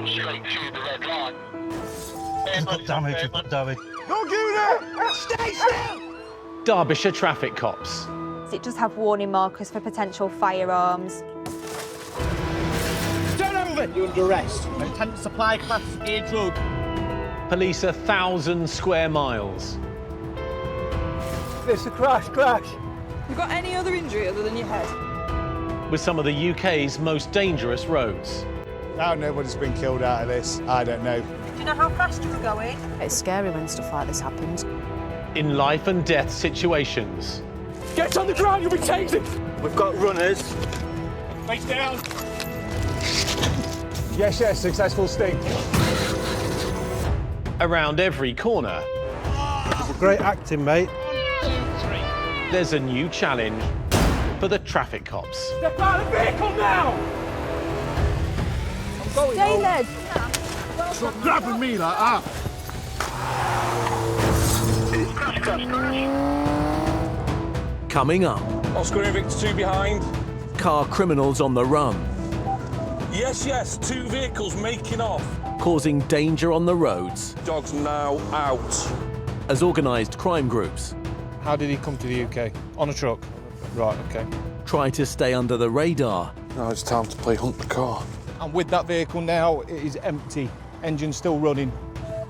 come straight through the red line. We've got damage, we've got damage. Don't do that! Stay still! Derbyshire traffic cops. It does have warning markers for potential firearms. Turn over! You're under arrest. Intent to supply Class A drug. Police 1,000 square miles. It's a crash. You got any other injury other than your head? With some of the UK's most dangerous roads. How nobody's been killed out of this, I don't know. Do you know how fast you were going? It's scary when stuff like this happens. In life and death situations. Get on the ground, you'll be tasered! We've got runners. Face down. Yes, successful sting. Around every corner, Great acting, mate. there's a new challenge for the traffic cops. Step out of the vehicle now! I'm going Stay home. there. Stop grabbing me like that. Coming up, Oscar and Victor 2 behind. car criminals on the run, Yes, 2 vehicles making off. causing danger on the roads Dog's now out. as organised crime groups How did he come to the UK? On a truck? Right, OK. try to stay under the radar. Now it's time to play hunt the car. And with that vehicle now, it is empty. Engine still running.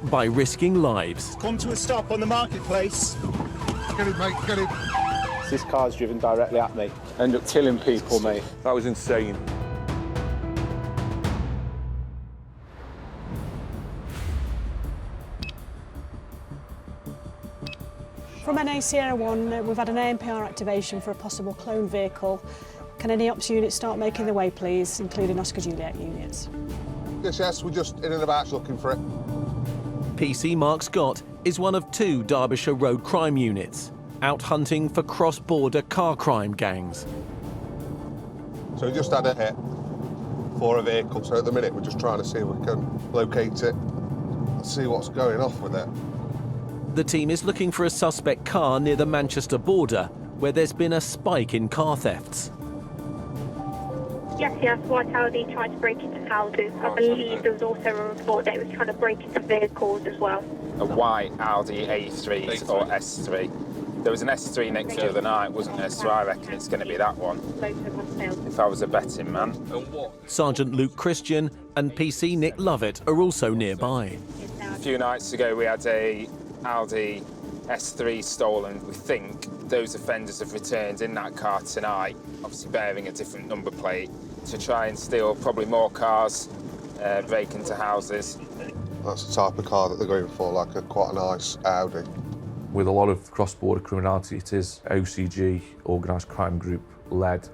By risking lives. Come to a stop on the marketplace. Get it, mate, get it. This car's driven directly at me. End up killing people, mate. That was insane. From NA Sierra 1, we've had an ANPR activation for a possible clone vehicle. Can any ops units start making their way, please, including Oscar Juliet units? Yes, we're just in and about looking for it. PC Mark Scott is one of 2 Derbyshire road crime units, out hunting for cross-border car crime gangs. So we just had a hit for a vehicle, so at the minute we're just trying to see if we can locate it and see what's going off with it. The team is looking for a suspect car near the Manchester border, where there's been a spike in car thefts. Yes, white Audi trying to break into houses. I believe there was also a report that it was trying to break into vehicles as well. A white Audi A3 or S3. There was an S3 next to the other night, wasn't there? So I reckon it's going to be that one, if I was a betting man. Sergeant Luke Christian and PC Nick Lovett are also nearby. A few nights ago we had a Audi S3 stolen. We think those offenders have returned in that car tonight, obviously bearing a different number plate, to try and steal probably more cars, break into houses. That's the type of car that they're going for, like quite a nice Audi. With a lot of cross-border criminality, it is OCG, organised crime group led,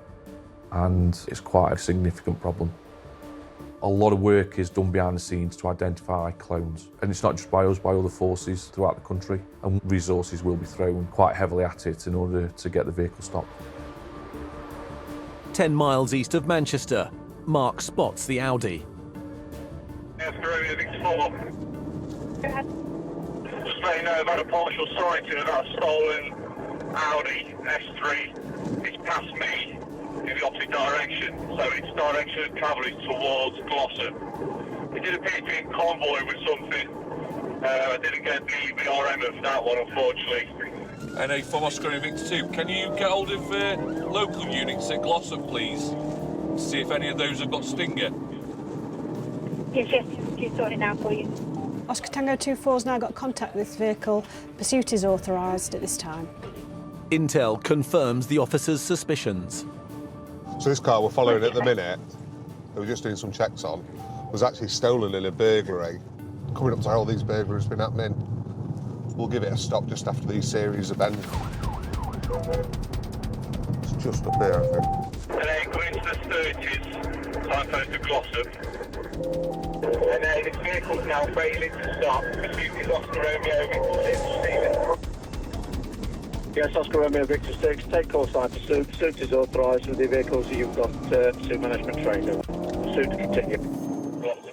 and it's quite a significant problem. A lot of work is done behind the scenes to identify clones, and it's not just by us, by other forces throughout the country, and resources will be thrown quite heavily at it in order to get the vehicle stopped. 10 miles east of Manchester, Mark spots the Audi. Just let you know about a partial sighting of that stolen Audi S3. It's past me in the opposite direction, so its direction of travel is towards Glossop. It did appear to be in convoy with something. I didn't get the RM of that one, unfortunately. NA from Oscar and Victor 2, can you get hold of local units at Glossop, please? See if any of those have got Stinger. Yes, she's sorting it now for you. Oscar Tango 24's now got contact with this vehicle. Pursuit is authorised at this time. Intel confirms the officer's suspicions. So this car we're following at the minute, that we're just doing some checks on, was actually stolen in a burglary. Coming up to how these burglaries have been happening. We'll give it a stop just after these series of ends. It's just up here, I think. And then going into the 30s, signpost to Glossop. And then this vehicle's now failing to stop. Pursuit is Oscar Romeo Victor 6, Stephen. Yes, Oscar Romeo Victor 6, take call sign pursuit. Pursuit is authorised with the vehicles that you've got pursuit management trained on. Pursuit to continue.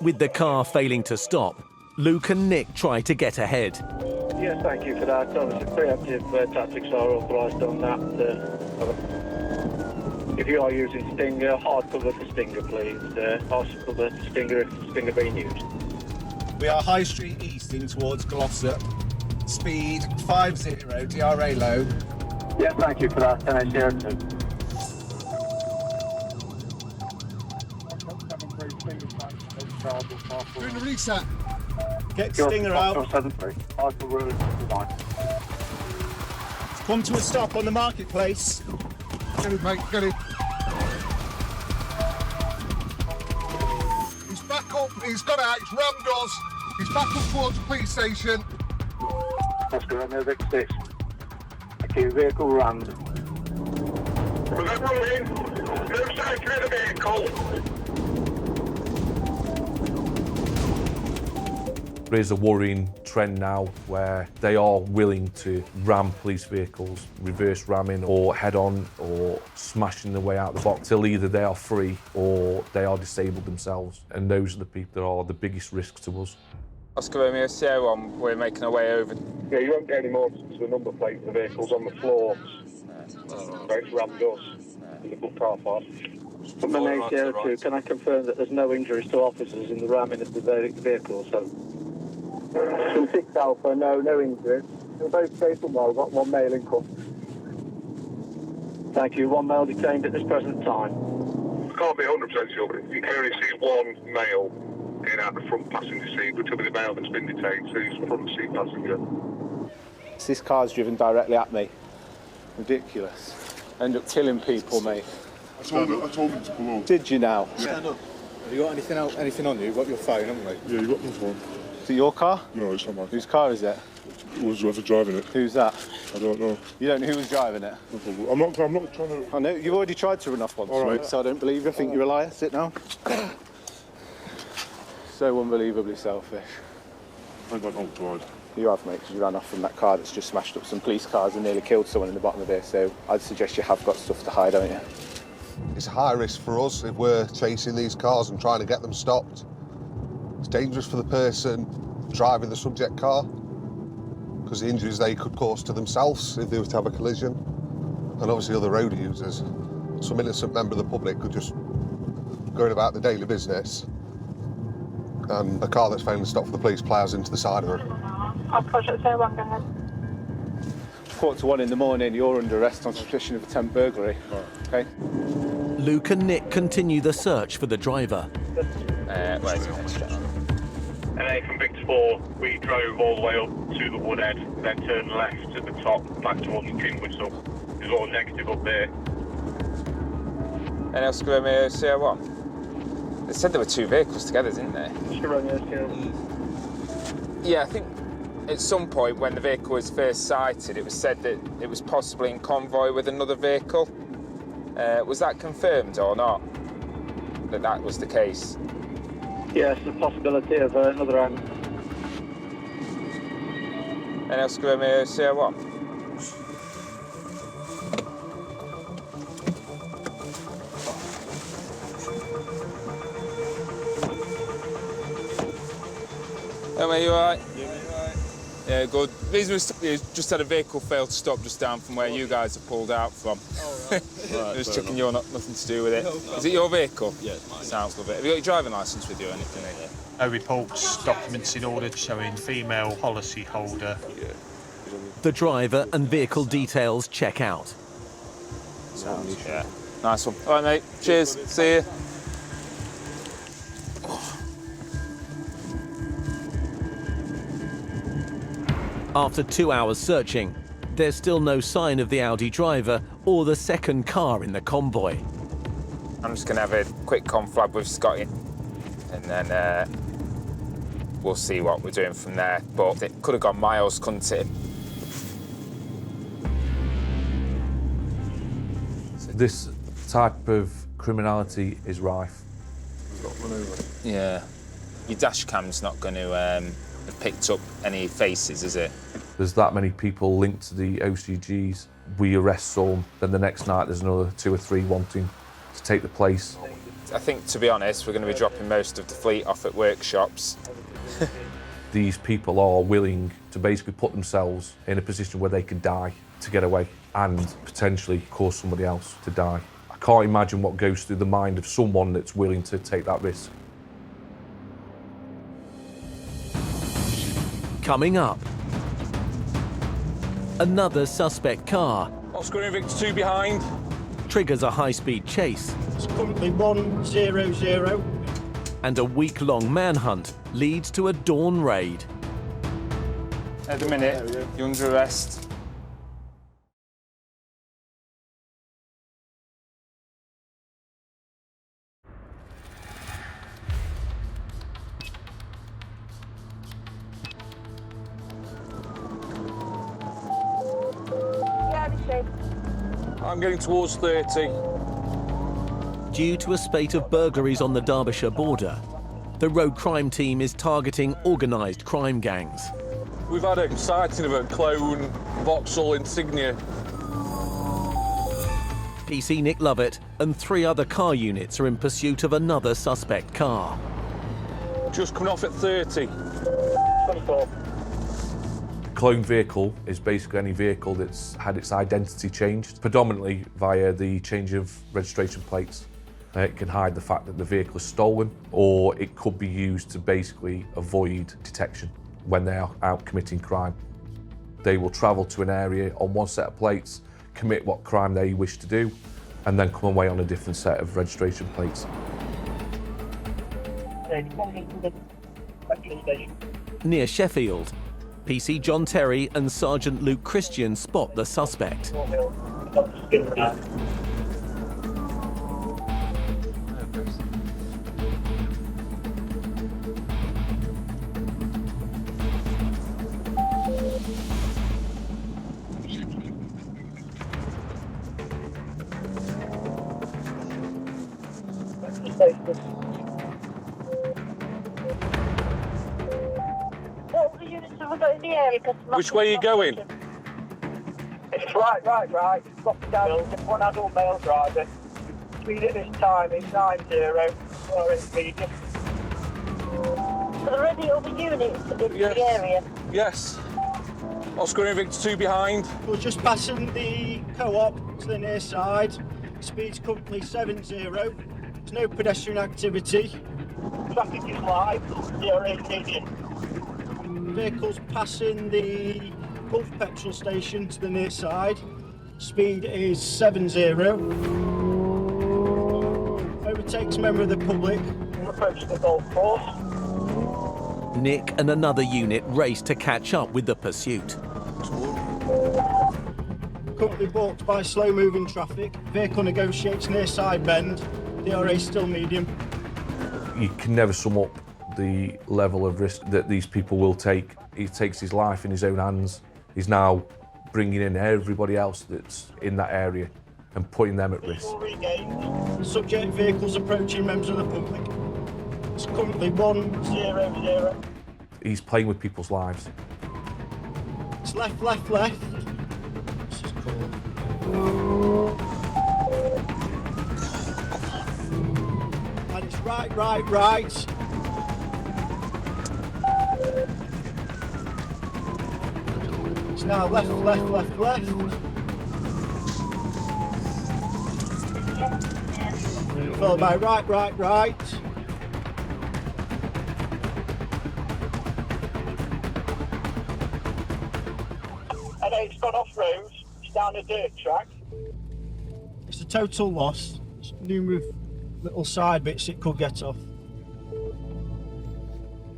With the car failing to stop, Luke and Nick try to get ahead. Yes, thank you for that. Obviously, preemptive tactics are authorised on that. If you are using Stinger, hard cover for Stinger, please. Hard cover for Stinger if Stinger being used. We are High Street easting towards Glossop. Speed 50, DRA low. Yeah, thank you for that. 10-802. Doing the reset. Get Your Stinger out. 73. Hard cover line. Come to a stop on the marketplace. Get him, mate, get him. He's back up, he's got out, he's rammed us. He's back up towards the police station. Oscar Romeo Victor 6. Acute vehicle rammed. We've got rolling. No sign of the vehicle. There is a worrying trend now where they are willing to ram police vehicles, reverse ramming or head on or smashing their way out the box till either they are free or they are disabled themselves. And those are the people that are the biggest risks to us. Oscar Romeo Sierra 1, we're making our way over. Yeah, you won't get any more to the number plate of the vehicles on the floor. So it's rammed us in the full car park. From an A02, can I confirm that there's no injuries to officers in the ramming of the vehicle? So, from 6 Alpha, no injuries. We're both safe and well. Got one male in cuffs. Thank you. One male detained at this present time. I can't be 100% sure, but you can only see one male in out the front passenger seat, which will be the male that's been detained, so he's front seat passenger. This car's driven directly at me. Ridiculous. End up killing people, mate. I told him to pull over. Did you now? Stand up. Have you got anything on you? You've got your phone, haven't you? Yeah, you got my phone. Is it your car? No, it's not mine. Whose car is it? Was whoever driving it? Who's that? I don't know. You don't know who was driving it? No problem. I'm not trying to... I know, you've already tried to run off once, All right. mate, so I don't believe you. I think you're a liar. Sit down. So unbelievably selfish. I got outside. You have, mate, because you ran off from that car that's just smashed up some police cars and nearly killed someone in the bottom of it, so I'd suggest you have got stuff to hide, haven't you? It's high risk for us if we're chasing these cars and trying to get them stopped. It's dangerous for the person driving the subject car because the injuries they could cause to themselves if they were to have a collision, and obviously other road users. Some innocent member of the public could just going about the daily business and a car that's failing to stop for the police plows into the side of them. I'll push it, so one, go ahead. 1:45 in the morning, you're under arrest on suspicion of attempt burglary. Okay. Luke and Nick continue the search for the driver. Where's the next one? And then from Victor 4, we drove all the way up to the Woodhead, then turned left at the top, back towards King Whistle. There's all negative up there. And Oscar Romeo Sierra 1? They said there were two vehicles together, didn't they? Oscar Romeo Sierra. Yeah, I think at some point when the vehicle was first sighted, it was said that it was possibly in convoy with another vehicle. Was that confirmed or not? That was the case? Yes, the possibility of another end. And Oscar Romeo Sierra 1? Oh, mate, you alright? Yeah, mate, alright. Yeah, good. Reason we just had a vehicle fail to stop just down from where you guys have pulled out from. Oh, right. Just checking you're nothing to do with it. No. Is it your vehicle? Yeah, it's mine. Sounds good. Have you got your driving licence with you or anything? No reports, documents in order showing female policy holder. The driver and vehicle details check out. Sounds, yeah. Nice one. All right, mate. Cheers. See you. After 2 hours searching, there's still no sign of the Audi driver or the second car in the convoy. I'm just going to have a quick conflab with Scotty and then we'll see what we're doing from there. But it could have gone miles, couldn't it? This type of criminality is rife. Yeah. Your dash cam's not going to have picked up any faces, is it? There's that many people linked to the OCGs. We arrest some, then the next night there's another 2 or 3 wanting to take the place. I think, to be honest, we're going to be dropping most of the fleet off at workshops. These people are willing to basically put themselves in a position where they could die to get away and potentially cause somebody else to die. I Can't imagine what goes through the mind of someone that's willing to take that risk. Coming up, another suspect car Oscar and Victor 2 behind. triggers a high-speed chase. It's currently 100. And a week-long manhunt leads to a dawn raid. At the minute, you're under arrest. I'm getting towards 30. Due to a spate of burglaries on the Derbyshire border, the road crime team is targeting organised crime gangs. We've had a sighting of a clone Vauxhall insignia. PC Nick Lovett and 3 other car units are in pursuit of another suspect car. Just coming off at 30. Clone vehicle is basically any vehicle that's had its identity changed, predominantly via the change of registration plates. It can hide the fact that the vehicle is stolen, or it could be used to basically avoid detection when they are out committing crime. They will travel to an area on one set of plates, commit what crime they wish to do, and then come away on a different set of registration plates. Near Sheffield, PC John Terry and Sergeant Luke Christian spot the suspect. Which way are you going? It's right. Drop down, one adult male driver. Speed at this time is 90, or it's medium. Are there any other units in the area? Yes. Oscar and Victor 2 behind. We're just passing the co-op to the near side. Speed's currently 70. There's no pedestrian activity. Traffic is live. DRA medium. Vehicles passing the Gulf petrol station to the near side. Speed is 70. Overtakes a member of the public. Approach the golf course. Nick and another unit race to catch up with the pursuit. Currently blocked by slow-moving traffic. Vehicle negotiates near side bend. DRA still medium. You can never sum up the level of risk that these people will take. He takes his life in his own hands. He's now bringing in everybody else that's in that area and putting them at risk. Subject vehicles approaching members of the public. It's currently 100. He's playing with people's lives. It's left. This is cool. And it's right. It's now left. Followed by right. And it's gone off-road. It's down a dirt track. It's a total loss. It's numerous little side bits it could get off.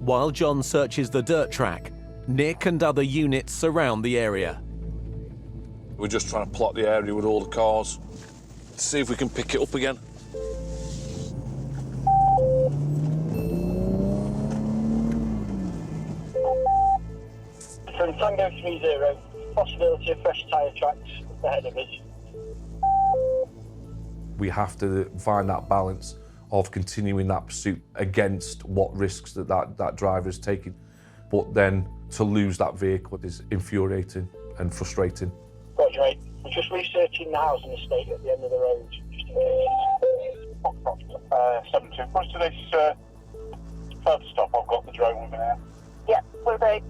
While John searches the dirt track, Nick and other units surround the area. We're just trying to plot the area with all the cars. See if we can pick it up again. From Tango 30, possibility of fresh tyre tracks ahead of us. We have to find that balance of continuing that pursuit against what risks that driver is taking. But then to lose that vehicle is infuriating and frustrating. Roger, mate. We're just researching the housing estate at the end of the road, just in case. 72. What's today's further stop? I've got the drone with me now. Yeah, we're ready.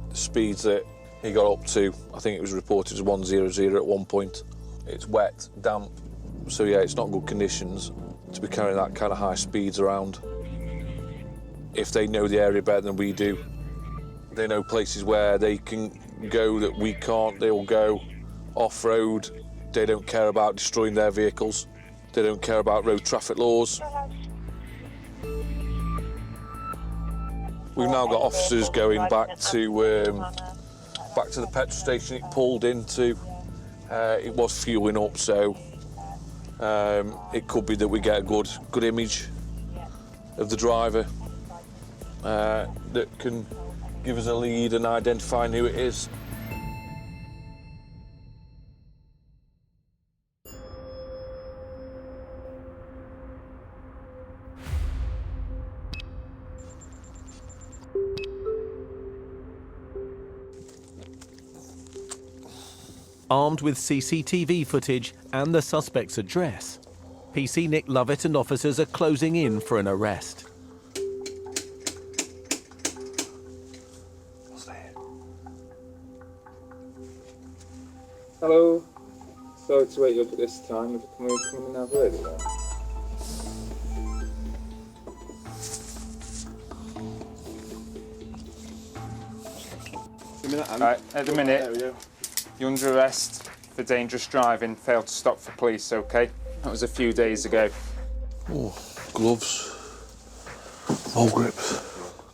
The speeds that he got up to, I think it was reported as 100 at one point. It's wet, damp, So yeah, it's not good conditions to be carrying that kind of high speeds around. If they know the area better than we do, they know places where they can go that we can't, they'll go off-road. They don't care about destroying their vehicles. They don't care about road traffic laws. We've now got officers going back to the petrol station it pulled into. It was fueling up, so it could be that we get a good image of the driver that can give us a lead and identifying who it is. Armed with CCTV footage and the suspect's address, PC Nick Lovett and officers are closing in for an arrest. Hello. Sorry to wake you up at this time. Can we come in and have a word with you? Right, at the minute, you're under arrest for dangerous driving, failed to stop for police, OK? That was a few days ago. Oh, gloves, ball grips.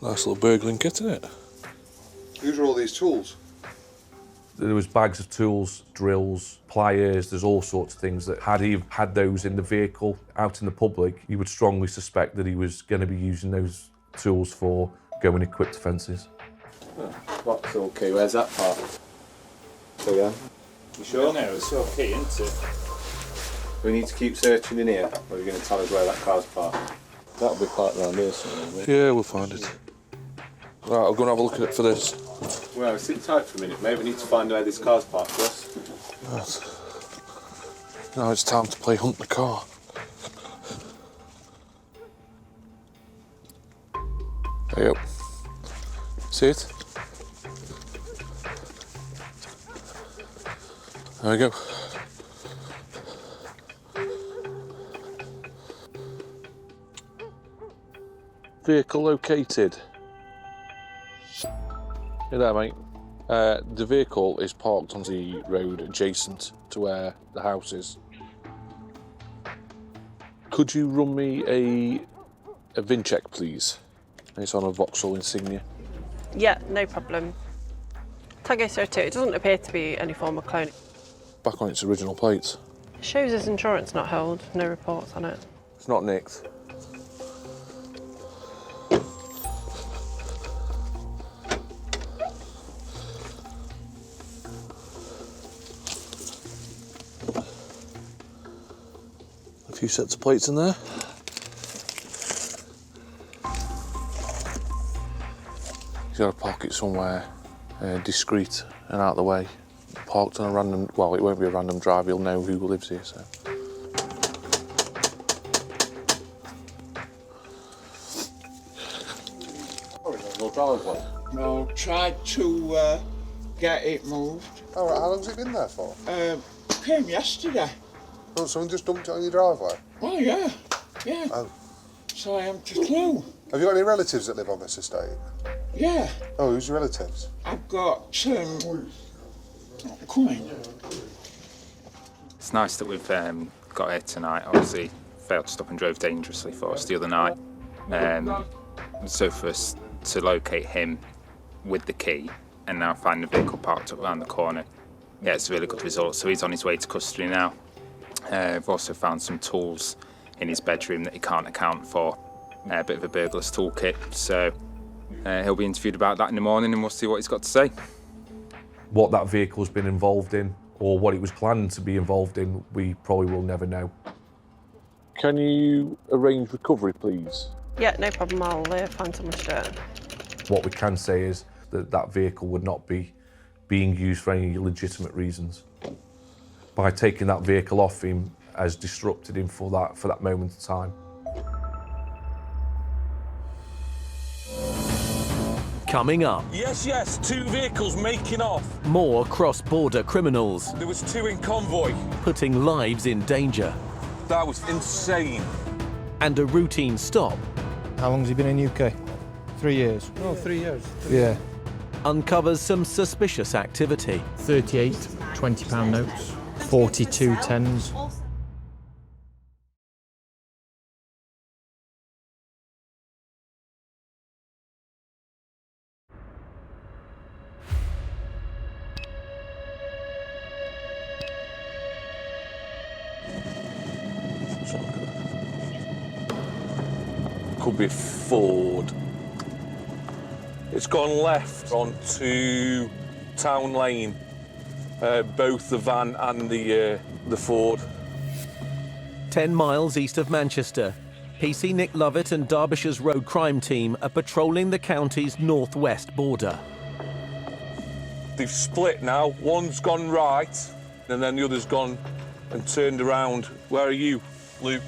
Nice little burgling kit, isn't it? Whose are all these tools? There was bags of tools, drills, pliers, there's all sorts of things that had he had those in the vehicle out in the public, you would strongly suspect that he was going to be using those tools for going equipped offences. That's okay, where's that part? So yeah. You sure? No, it's okay, isn't it? We need to keep searching in here, or are you going to tell us where that car's parked? That'll be parked around here somewhere, Yeah, we'll find it. Right, I'll go and have a look at it for this. Well, sit tight for a minute, mate. We need to find where this car's parked first. Right. Now it's time to play hunt the car. There you go. See it? There we go. Vehicle located. Hey there, mate. The vehicle is parked on the road adjacent to where the house is. Could you run me a VIN check, please? It's on a Vauxhall Insignia. Yeah, no problem. Tag S13, it doesn't appear to be any form of cloning. Back on its original plates. It shows as insurance not held, no reports on it. It's not nicked. A few sets of plates in there. He's got to park it somewhere discreet and out of the way. Parked on a random, well, it won't be a random drive, he'll know who lives here, so. No, tried to get it moved. All right, how long's it been there for? Came yesterday. Oh, someone just dumped it on your driveway? Oh, yeah, yeah. Oh. So I haven't a clue. Have you got any relatives that live on this estate? Yeah. Oh, who's your relatives? I've got, coming. It's nice that we've got here tonight. Obviously, failed to stop and drove dangerously for us the other night. So for us to locate him with the key and now find the vehicle parked up around the corner, yeah, it's a really good result. So he's on his way to custody now. We've also found some tools in his bedroom that he can't account for. A bit of a burglar's toolkit. So he'll be interviewed about that in the morning and we'll see what he's got to say. What that vehicle's been involved in, or what it was planned to be involved in, we probably will never know. Can you arrange recovery, please? Yeah, no problem, I'll find someone to do it. What we can say is that that vehicle would not be being used for any legitimate reasons. By taking that vehicle off him has disrupted him for that moment of time. Coming up. Yes, 2 vehicles making off. More cross-border criminals. There was 2 in convoy. Putting lives in danger. That was insane. And a routine stop. How long has he been in UK? 3 years. Oh, 3 years. Yeah. Uncovers some suspicious activity. 38 £20 notes, 42 tens. Could be Ford. It's gone left onto Town Lane, both the van and the Ford. 10 miles east of Manchester, PC Nick Lovett and Derbyshire's road crime team are patrolling the county's northwest border. They've split now. One's gone right, and then the other's gone and turned around. Where are you, Luke?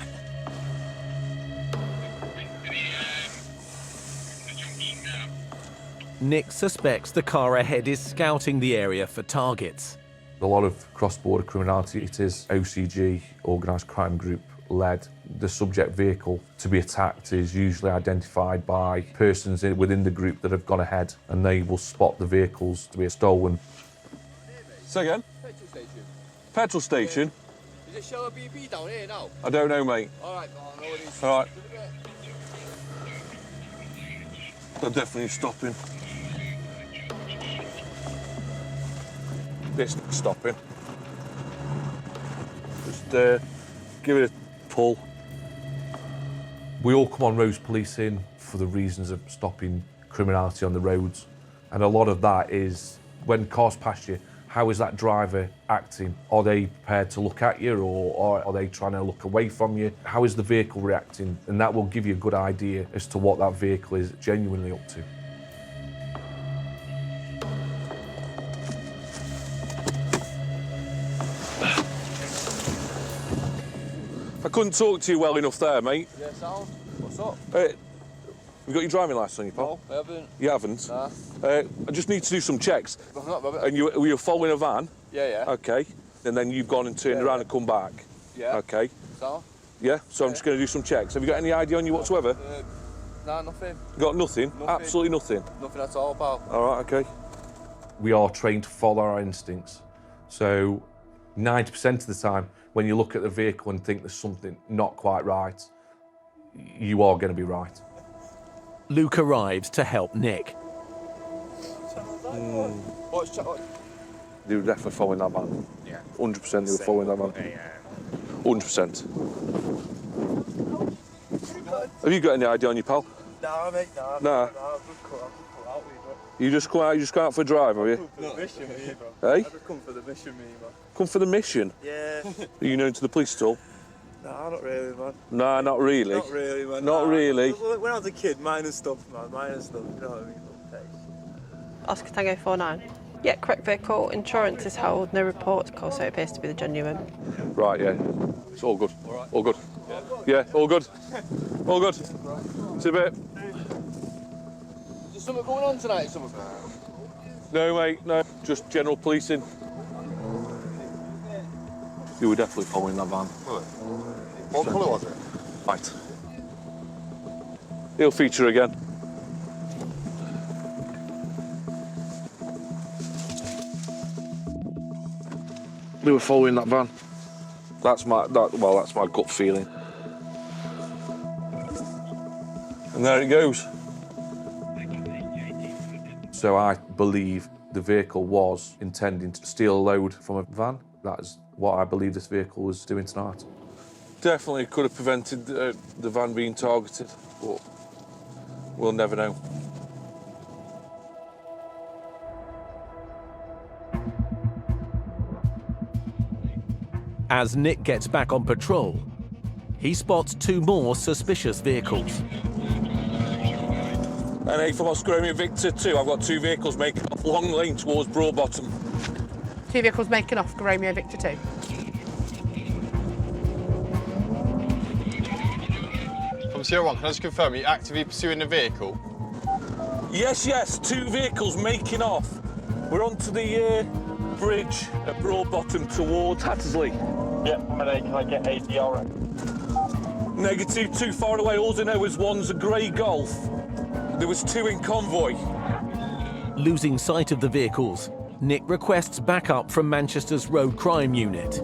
Nick suspects the car ahead is scouting the area for targets. A lot of cross-border criminality, it is OCG, organised crime group led. The subject vehicle to be attacked is usually identified by persons within the group that have gone ahead, and they will spot the vehicles to be stolen. Say again? Petrol station. Petrol station? Does it show a BP down here now? I don't know, mate. All right, I know what it is. All right. They're definitely stopping. This is stopping. Just give it a pull. We all come on roads policing for the reasons of stopping criminality on the roads, and a lot of that is when cars pass you, how is that driver acting? Are they prepared to look at you, or are they trying to look away from you? How is the vehicle reacting? And that will give you a good idea as to what that vehicle is genuinely up to. I couldn't talk to you well enough there, mate. Yeah, sound. What's up? You got your driving licence on you, pal? No, I haven't. You haven't? Nah. I just need to do some checks. I'm not, Robert. And you were following a van? Yeah, yeah. Okay. And then you've gone and turned around and come back? Yeah. Okay. So? Yeah, so I'm just going to do some checks. Have you got any ID on you whatsoever? Nah, nothing. You got nothing? Absolutely nothing? Nothing at all, pal. All right, okay. We are trained to follow our instincts. So 90% of the time, when you look at the vehicle and think there's something not quite right, you are going to be right. Luke arrives to help Nick. They were definitely following that van. Yeah. 100% they were following that van. 100%. Have you got any ID on you, pal? Nah, mate, nah. Nah. You just come out for a drive, have you? For the mission, me, bro. Hey? I've come for the mission, me, man. Come for the mission? Yeah. Are you known to the police at all? Nah, not really, man. Nah, not really. Not really, man. Not really. When I was a kid, minor stuff, man. Minor stuff, you know what I mean? Oscar Tango 49. Yeah, correct vehicle. Insurance is held. No reports, of course, so it appears to be the genuine. Right, yeah. It's all good. All right. All good. Yeah, all good. All good. See you a bit. Is there something going on tonight, something? No, mate, no. Just general policing. You were definitely following that van. What colour was it? Right. He'll feature again. We were following that van. That's my gut feeling. And there it goes. So I believe the vehicle was intending to steal a load from a van. That is what I believe this vehicle was doing tonight. Definitely could have prevented the van being targeted, but we'll never know. As Nick gets back on patrol, he spots 2 more suspicious vehicles. NA from Oscar Romeo Victor 2, I've got 2 vehicles making off Long Lane towards Broadbottom. 2 vehicles making off Romeo Victor 2. From Sierra 1, can I just confirm, are you actively pursuing the vehicle? Yes, 2 vehicles making off. We're onto the bridge at Broadbottom towards Hattersley. Yeah, NA, can I get ADR? Negative, too far away. All I know is one's a grey Golf. There was 2 in convoy. Losing sight of the vehicles, Nick requests backup from Manchester's road crime unit.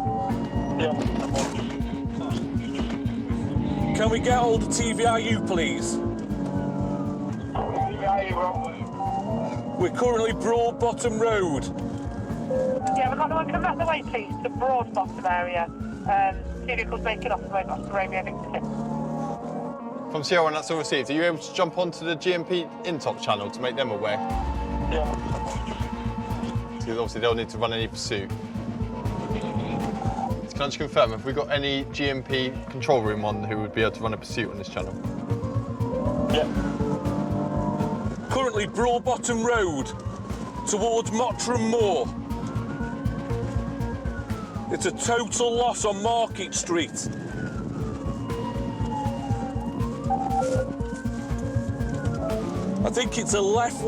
Can we get hold of TVIU, please? We're currently Broadbottom Road. Yeah, we've got no one coming up the way, please, to Broadbottom area. 2 vehicles making off the way back to Romeo Victor. From Sierra 1, that's all received. Are you able to jump onto the GMP Intop channel to make them aware? Yeah. Because obviously they'll need to run any pursuit. Can I just confirm, have we got any GMP control room on who would be able to run a pursuit on this channel? Yeah. Currently Broadbottom Road, towards Mottram Moor. It's a total loss on Market Street. I think it's a left,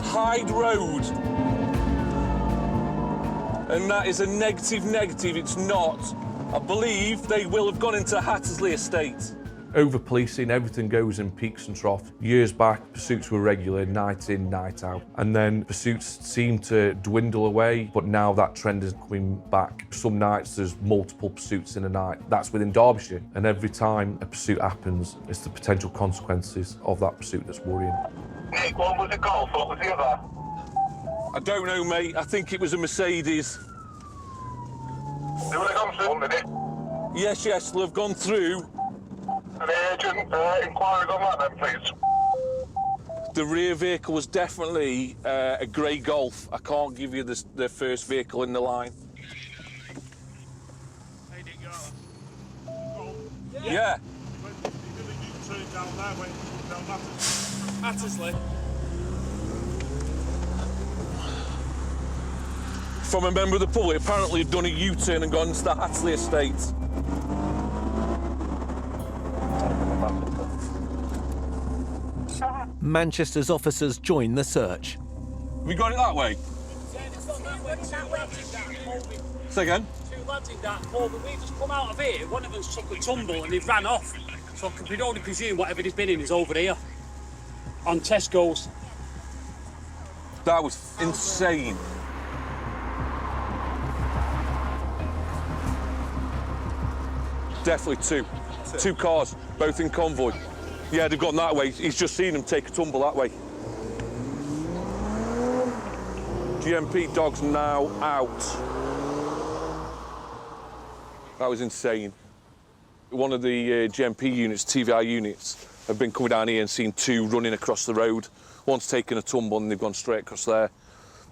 Hyde Road. And that is a negative. It's not. I believe they will have gone into Hattersley Estate. Over-policing, everything goes in peaks and troughs. Years back, pursuits were regular, night in, night out. And then pursuits seem to dwindle away, but now that trend is coming back. Some nights there's multiple pursuits in a night. That's within Derbyshire. And every time a pursuit happens, it's the potential consequences of that pursuit that's worrying. Nick, one was a Golf, what was the other? I don't know, mate. I think it was a Mercedes. They would have gone through, didn't it? Yes, they'll have gone through. An agent inquiries on that then, please. The rear vehicle was definitely a grey Golf. I can't give you the first vehicle in the line. Yeah. Hattersley. From a member of the public, apparently had done a U-turn and gone into the Hattersley Estate. Manchester's officers join the search. We got it that way? Say again? 2 lads in that hall, but we just come out of here, one of them's took a tumble and they've ran off. So I can only presume whatever he's been in is over here. On Tesco's. That was insane. Definitely 2. 2 cars, both in convoy. Yeah, they've gone that way. He's just seen them take a tumble that way. GMP dogs now out. That was insane. One of the GMP units, TVI units, have been coming down here and seen 2 running across the road. One's taken a tumble and they've gone straight across there.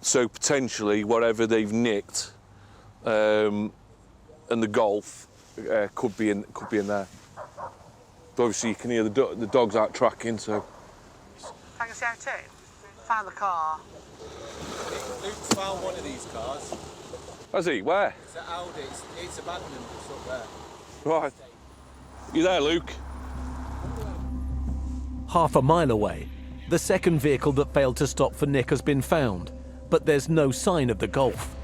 So potentially, whatever they've nicked and the Golf could be in there. But obviously, you can hear the dogs out tracking, so. Tango Sierra 2, found the car. Luke's found one of these cars. Has he? Where? It's at Audi. It's abandoned. It's up there. Right. You there, Luke? Half a mile away, the second vehicle that failed to stop for Nick has been found, but there's no sign of the Golf.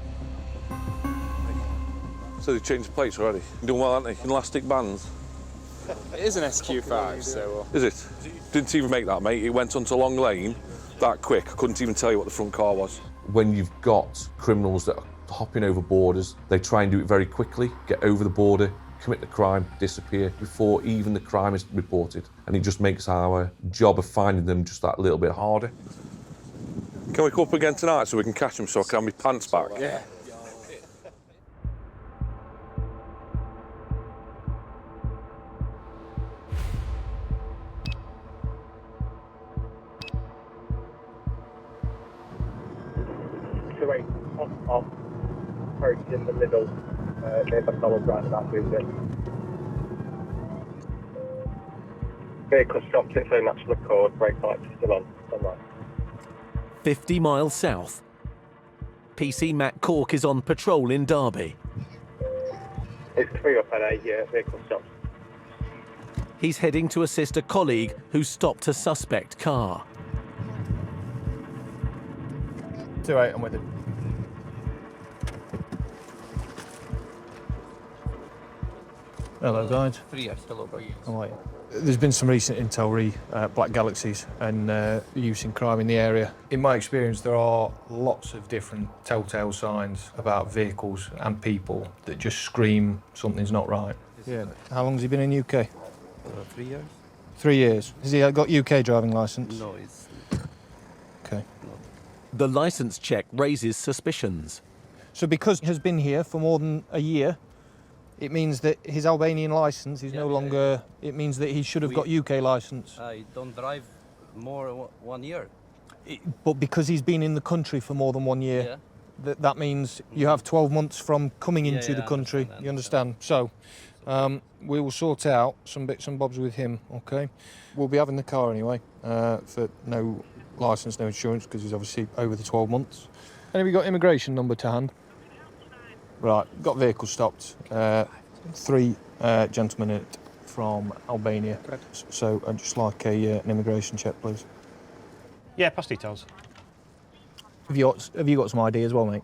So they've changed the plates already. Doing well, haven't they? In elastic bands. It is an SQ5, so... Is it? Didn't even make that, mate. It went onto Long Lane that quick. I couldn't even tell you what the front car was. When you've got criminals that are hopping over borders, they try and do it very quickly, get over the border, commit the crime, disappear before even the crime is reported. And it just makes our job of finding them just that little bit harder. Can we come up again tonight so we can catch them so I can have my pants back? Yeah. Off, parked in the middle, near McDonald's roundabout, it. Vehicle stopped it, so natural accord, brake lights still on, right. 50 miles south. PC Matt Cork is on patrol in Derby. It's 3 up at a vehicle stop. He's heading to assist a colleague who stopped a suspect car. 2-8, I'm with it. Hello, guys. 3 years. Hello, bro. How are you? There's been some recent intel black galaxies and use in crime in the area. In my experience, there are lots of different telltale signs about vehicles and people that just scream something's not right. Yeah. How long has he been in UK? 3 years. 3 years. Has he got UK driving licence? No, it's... Okay. The licence check raises suspicions. So because he has been here for more than a year, it means that his Albanian licence is no longer... It means that he should have got UK licence. I don't drive more 1 year. But because he's been in the country for more than 1 year, that means you have 12 months from coming into the country. You understand? So we will sort out some bits and bobs with him, OK? We'll be having the car anyway for no licence, no insurance, because he's obviously over the 12 months. And have you got immigration number to hand? Right, got vehicle stopped. 3 gentlemen in it from Albania. Correct. So I'd just like an immigration check, please. Yeah, pass details. Have you got some ID as well, mate?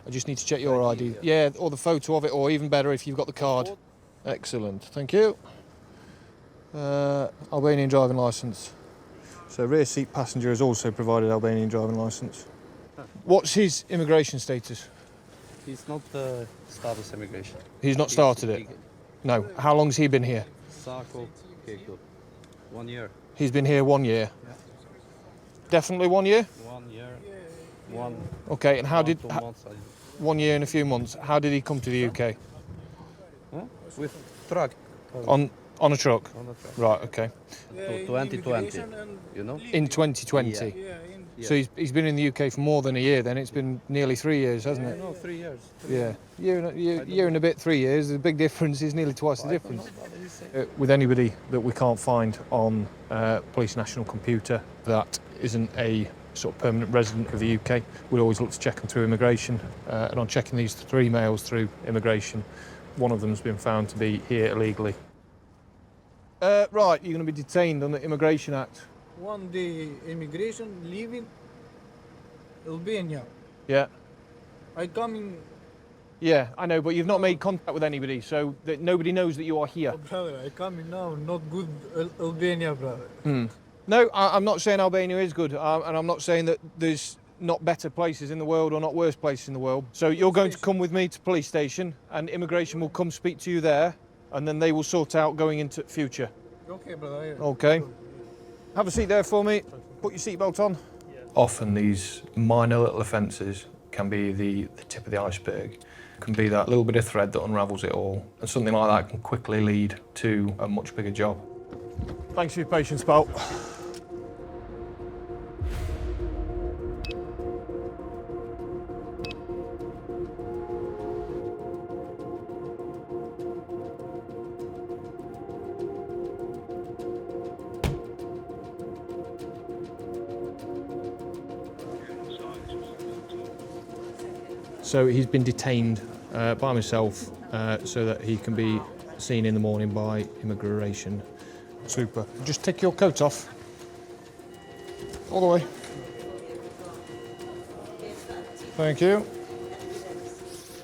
I just need to check your ID. Yeah, or the photo of it, or even better if you've got the card. Excellent, thank you. Albanian driving licence. So rear seat passenger has also provided Albanian driving licence. What's his immigration status? He's not status immigration. He's not started it? No. How long's he been here? Sako, Keiko. 1 year. He's been here 1 year? Yeah. Definitely 1 year? 1 year. One. Okay, and how did... 2 months. 1 year and a few months. How did he come to the UK? Huh? With truck. On a truck? On a truck. Right, okay. 2020, you know? In 2020? Yeah. So he's been in the UK for more than a year then? It's been nearly 3 years, hasn't it? No, 3 years. Yeah, year and a bit, 3 years. The big difference is nearly twice the difference. With anybody that we can't find on Police National Computer that isn't a sort of permanent resident of the UK, we'll always look to check them through immigration. And on checking these 3 males through immigration, one of them's been found to be here illegally. Right, you're going to be detained on the Immigration Act. 1 day immigration, leaving Albania. Yeah. I come in... Yeah, I know, but you've not made contact with anybody, so that nobody knows that you are here. Oh, brother, I come in now, not good Albania, brother. No, I'm not saying Albania is good, and I'm not saying that there's not better places in the world or not worse places in the world. So you're going to come with me to police station, and immigration will come speak to you there, and then they will sort out going into future. Okay, brother. Okay. Have a seat there for me. Put your seatbelt on. Yeah. Often these minor little offences can be the tip of the iceberg. Can be that little bit of thread that unravels it all, and something like that can quickly lead to a much bigger job. Thanks for your patience, pal. So he's been detained by myself so that he can be seen in the morning by immigration. Super. Just take your coat off. All the way. Thank you.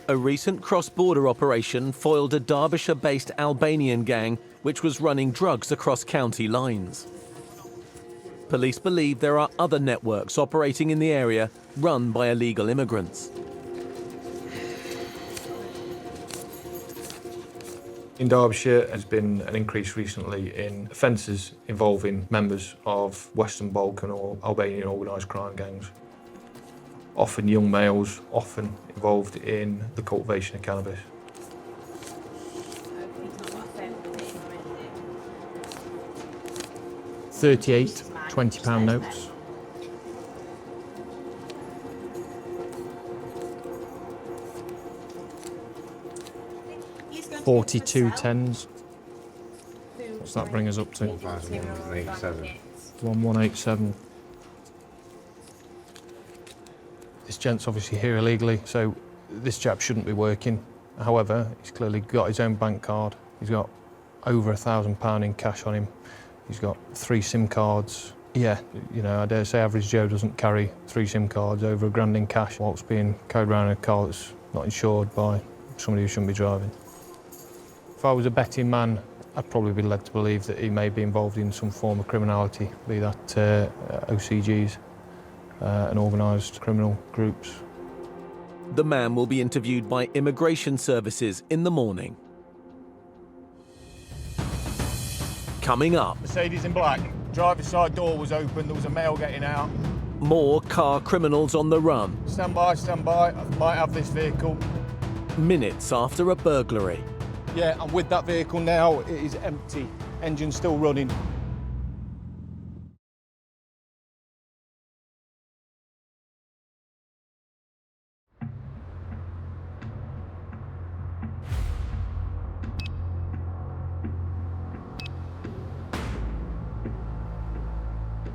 A recent cross-border operation foiled a Derbyshire-based Albanian gang which was running drugs across county lines. Police believe there are other networks operating in the area run by illegal immigrants. In Derbyshire, there's been an increase recently in offences involving members of Western Balkan or Albanian organised crime gangs. Often young males, often involved in the cultivation of cannabis. £38 £20 notes. $42 10s. What's that bring us up to? 1187. 1187. This gent's obviously here illegally, so this chap shouldn't be working. However, he's clearly got his own bank card. He's got over £1,000 in cash on him. He's got 3 SIM cards. Yeah, you know, I dare say average Joe doesn't carry 3 SIM cards over £1,000 in cash whilst being carried around in a car that's not insured by somebody who shouldn't be driving. If I was a betting man, I'd probably be led to believe that he may be involved in some form of criminality, be that OCGs and organised criminal groups. The man will be interviewed by Immigration Services in the morning. Coming up. Mercedes in black. Driver's side door was open, there was a male getting out. More car criminals on the run. Stand by, I might have this vehicle. Minutes after a burglary. Yeah, I'm with that vehicle now, it is empty. Engine still running.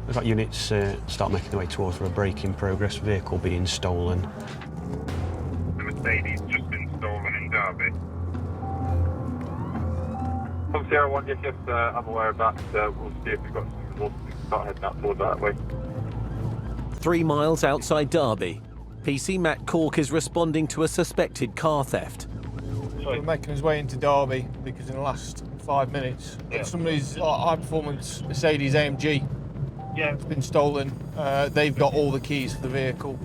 We've got units start making their way towards for a break-in progress, vehicle being stolen. The Mercedes just been stolen in Derby. From Sierra 1, yes, I'm aware of that. We'll see if we've got some resources to start heading out towards that way. 3 miles outside Derby, PC Matt Cork is responding to a suspected car theft. We're making his way into Derby because in the last 5 minutes, somebody's high-performance Mercedes AMG it's been stolen. They've got all the keys for the vehicle.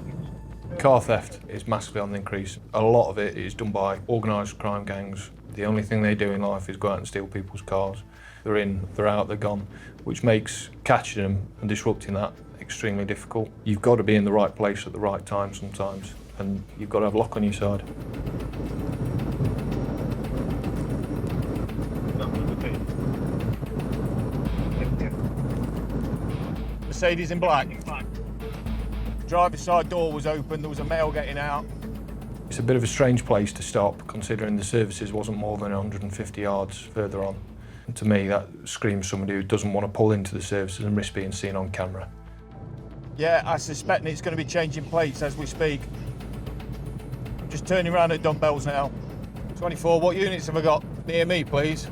Car theft is massively on the increase. A lot of it is done by organised crime gangs. The only thing they do in life is go out and steal people's cars. They're in, they're out, they're gone, which makes catching them and disrupting that extremely difficult. You've got to be in the right place at the right time sometimes, and you've got to have luck on your side. Mercedes in black. Driver's side door was open, there was a male getting out. It's a bit of a strange place to stop, considering the services wasn't more than 150 yards further on. And to me, that screams somebody who doesn't want to pull into the services and risk being seen on camera. Yeah, I suspect it's going to be changing plates as we speak. Just turning around at dumbbells now. 24, what units have I got? Near me, please.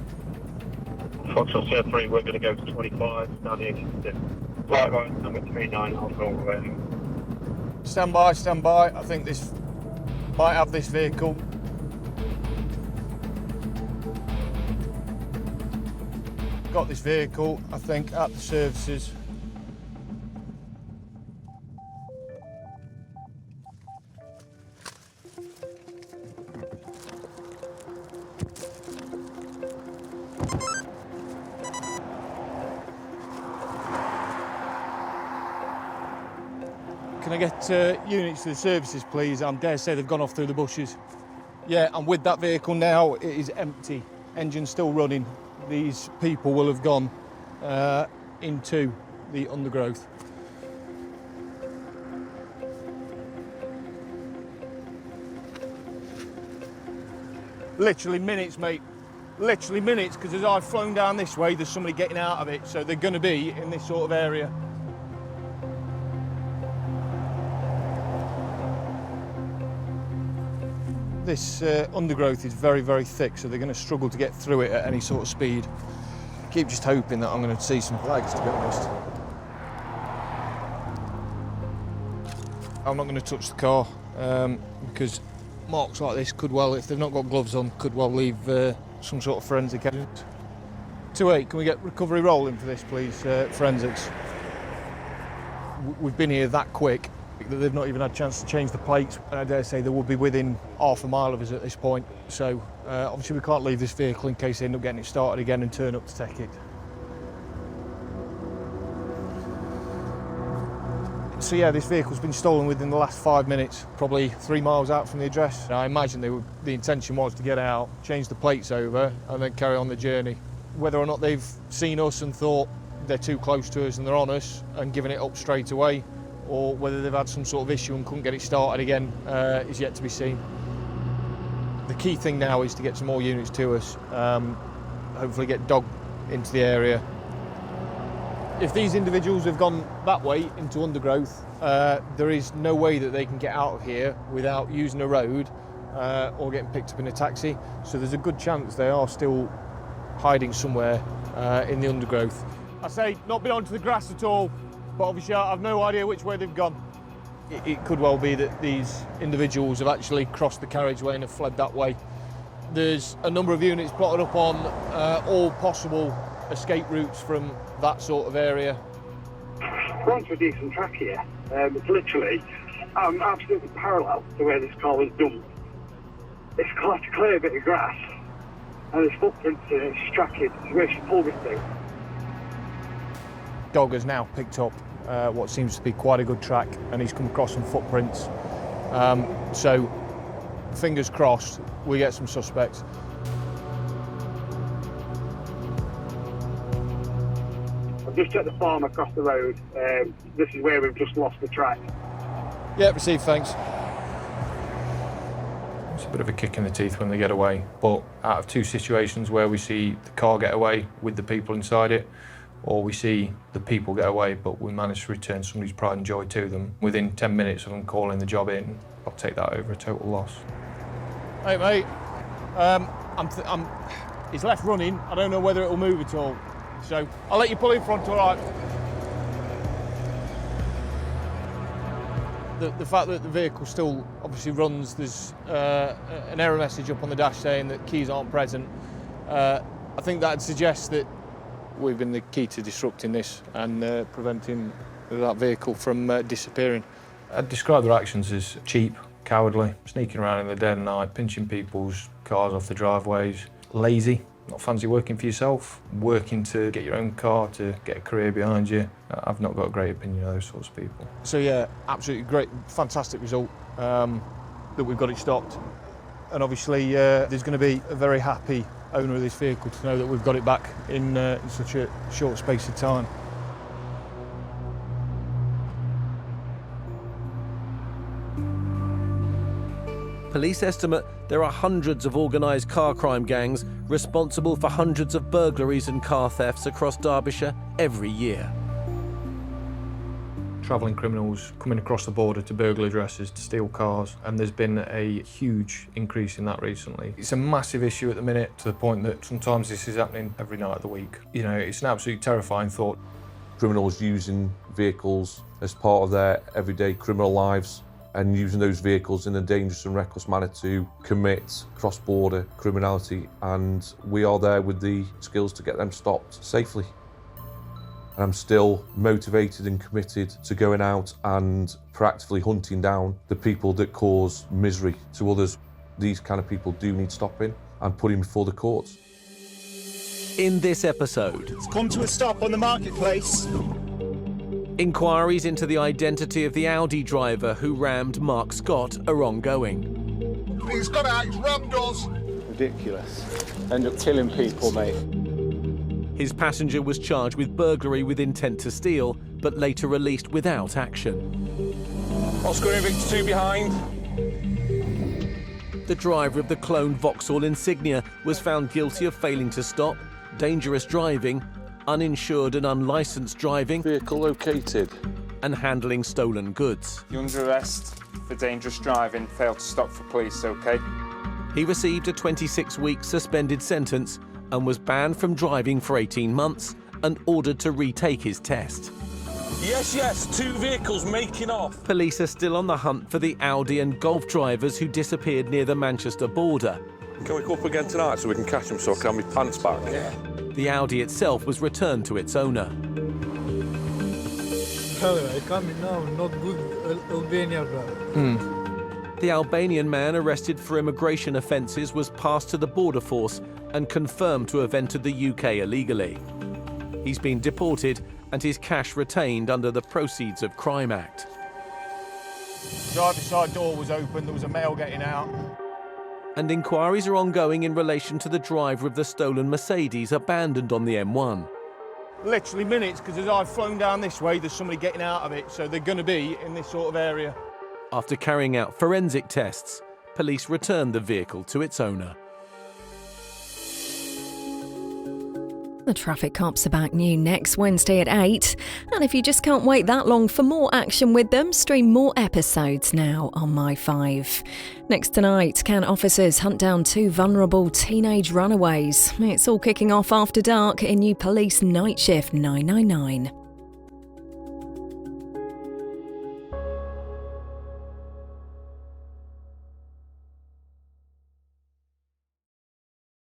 Foxtrot Sierra 3, we're going to go to 25, down the 86. Right, number 39, I'll go away. Stand by, I think this might have this vehicle. Got this vehicle, I think, at the services. Can I get units to the services, please? I dare say they've gone off through the bushes. Yeah, I'm with that vehicle now. It is empty. Engine's still running. These people will have gone into the undergrowth. Literally minutes, mate. Literally minutes, because as I've flown down this way, there's somebody getting out of it, so they're going to be in this sort of area. This undergrowth is very, very thick, so they're going to struggle to get through it at any sort of speed. Keep just hoping that I'm going to see some flags, to be honest. I'm not going to touch the car because marks like this could well, if they've not got gloves on, could well leave some sort of forensic evidence. 28, can we get recovery rolling for this, please? Forensics. We've been here that quick that they've not even had a chance to change the plates, and I dare say they will be within half a mile of us at this point. So obviously we can't leave this vehicle in case they end up getting it started again and turn up to take it. So yeah, this vehicle's been stolen within the last 5 minutes, probably 3 miles out from the address. I imagine the intention was to get out, change the plates over, and then carry on the journey. Whether or not they've seen us and thought they're too close to us and they're on us and given it up straight away, or whether they've had some sort of issue and couldn't get it started again, is yet to be seen. The key thing now is to get some more units to us, hopefully get dog into the area. If these individuals have gone that way into undergrowth, there is no way that they can get out of here without using a road or getting picked up in a taxi. So there's a good chance they are still hiding somewhere in the undergrowth. I say not been onto the grass at all, but obviously I've no idea which way they've gone. It could well be that these individuals have actually crossed the carriageway and have fled that way. There's a number of units plotted up on all possible escape routes from that sort of area. We're onto a decent track here. It's literally absolutely parallel to where this car was dumped. It's quite a clear bit of grass, and there's footprints in it. She's tracking where she pulled it to. Dog has now picked up what seems to be quite a good track, and he's come across some footprints. So, fingers crossed, we get some suspects. I've just checked the farm across the road. This is where we've just lost the track. Yeah, received, thanks. It's a bit of a kick in the teeth when they get away, but out of two situations where we see the car get away with the people inside it, or we see the people get away but we manage to return somebody's pride and joy to them, within 10 minutes of them calling the job in, I'll take that over a total loss. Hey mate, he's left running. I don't know whether it'll move at all. So I'll let you pull in front, all right? The fact that the vehicle still obviously runs, there's an error message up on the dash saying that keys aren't present. I think that suggests that we've been the key to disrupting this and preventing that vehicle from disappearing. I'd describe their actions as cheap, cowardly, sneaking around in the dead of night, pinching people's cars off the driveways, lazy, not fancy working for yourself, working to get your own car, to get a career behind you. I've not got a great opinion of those sorts of people. So yeah, absolutely great, fantastic result that we've got it stopped. And obviously there's going to be a very happy owner of this vehicle to know that we've got it back in such a short space of time. Police estimate there are hundreds of organised car crime gangs responsible for hundreds of burglaries and car thefts across Derbyshire every year. Travelling criminals coming across the border to burgle addresses, to steal cars, and there's been a huge increase in that recently. It's a massive issue at the minute, to the point that sometimes this is happening every night of the week. You know, it's an absolutely terrifying thought. Criminals using vehicles as part of their everyday criminal lives and using those vehicles in a dangerous and reckless manner to commit cross-border criminality, and we are there with the skills to get them stopped safely. And I'm still motivated and committed to going out and proactively hunting down the people that cause misery to others. These kind of people do need stopping and putting before the courts. In this episode, it's come to a stop on the marketplace. Inquiries into the identity of the Audi driver who rammed Mark Scott are ongoing. He's got out, he's rammed us. Ridiculous. End up killing people, mate. His passenger was charged with burglary with intent to steal, but later released without action. Oscar Invictus 2 behind. The driver of the clone Vauxhall Insignia was found guilty of failing to stop, dangerous driving, uninsured and unlicensed driving, vehicle located, and handling stolen goods. You're under arrest for dangerous driving, failed to stop for police, okay? He received a 26-week suspended sentence and was banned from driving for 18 months and ordered to retake his test. Yes, 2 vehicles making off. Police are still on the hunt for the Audi and Golf drivers who disappeared near the Manchester border. Can we go up again tonight so we can catch them so I can have my pants back? Yeah. The Audi itself was returned to its owner. I come now, not good Albania, brother. The Albanian man arrested for immigration offences was passed to the border force and confirmed to have entered the UK illegally. He's been deported and his cash retained under the Proceeds of Crime Act. Driver's side door was open, there was a male getting out. And inquiries are ongoing in relation to the driver of the stolen Mercedes abandoned on the M1. Literally minutes, because as I've flown down this way, there's somebody getting out of it, so they're going to be in this sort of area. After carrying out forensic tests, police returned the vehicle to its owner. The traffic cops are back new next Wednesday at 8. And if you just can't wait that long for more action with them, stream more episodes now on My5. Next tonight, can officers hunt down 2 vulnerable teenage runaways? It's all kicking off after dark in new Police Night Shift 999.